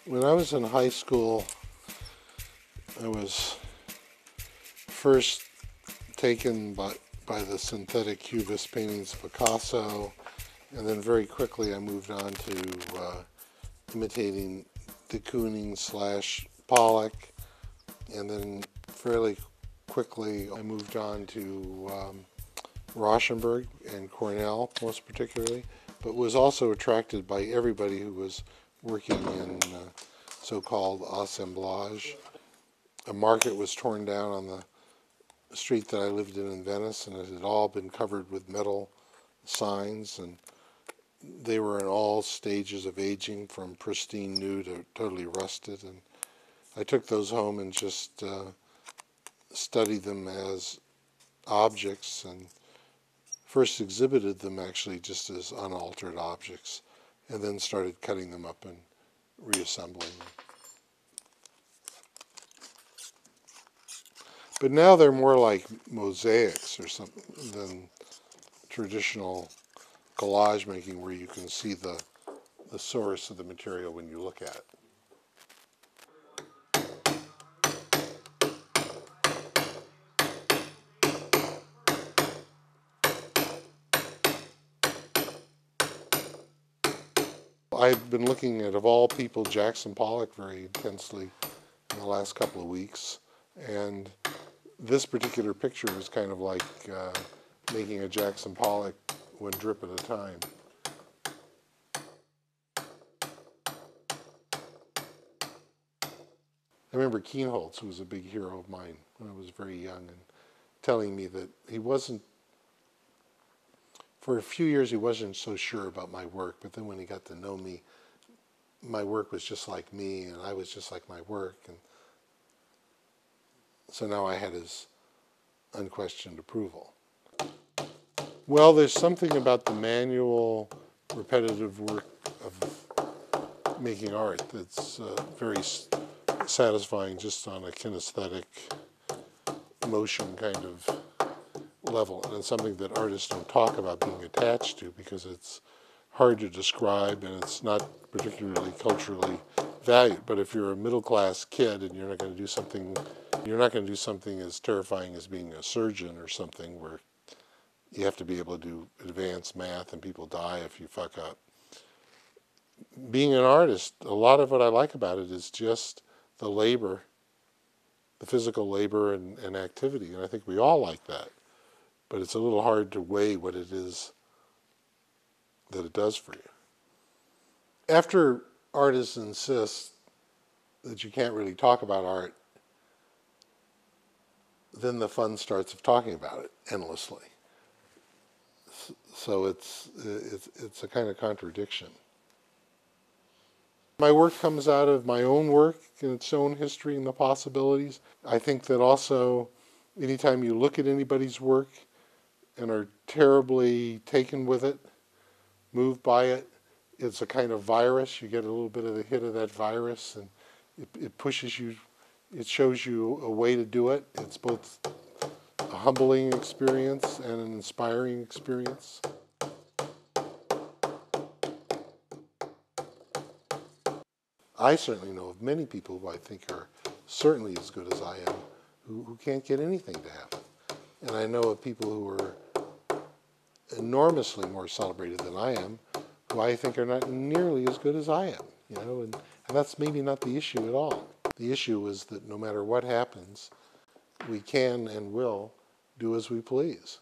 When I was in high school, I was first taken by the synthetic cubist paintings of Picasso, and then very quickly I moved on to imitating de Kooning / Pollock, and then fairly quickly I moved on to Rauschenberg and Cornell, most particularly, but was also attracted by everybody who was working in so-called assemblage. A market was torn down on the street that I lived in Venice, and it had all been covered with metal signs, and they were in all stages of aging, from pristine new to totally rusted. And I took those home and just studied them as objects, and first exhibited them actually just as unaltered objects, and then started cutting them up and reassembling them. But now they're more like mosaics or something than traditional collage making, where you can see the source of the material when you look at it. I've been looking at, of all people, Jackson Pollock very intensely in the last couple of weeks, and this particular picture is kind of like making a Jackson Pollock one drip at a time. I remember Keynote, who was a big hero of mine when I was very young, and telling me that he wasn't, for a few years he wasn't so sure about my work, but then when he got to know me, my work was just like me, and I was just like my work, and so now I had his unquestioned approval. Well, there's something about the manual, repetitive work of making art that's very satisfying just on a kinesthetic motion kind of level, and it's something that artists don't talk about being attached to because it's hard to describe and it's not particularly culturally valued. But if you're a middle-class kid and you're not going to do something as terrifying as being a surgeon or something, where you have to be able to do advanced math and people die if you fuck up. Being an artist, a lot of what I like about it is just the labor, the physical labor and activity, and I think we all like that. But it's a little hard to weigh what it is that it does for you. After artists insist that you can't really talk about art, then the fun starts of talking about it endlessly. So it's a kind of contradiction. My work comes out of my own work and its own history and the possibilities. I think that also anytime you look at anybody's work and are terribly taken with it, moved by it, it's a kind of virus. You get a little bit of the hit of that virus, and it pushes you, it shows you a way to do it. It's both a humbling experience and an inspiring experience. I certainly know of many people who I think are certainly as good as I am who can't get anything to happen. And I know of people who are enormously more celebrated than I am, who I think are not nearly as good as I am, and that's maybe not the issue at all. The issue is that no matter what happens, we can and will do as we please.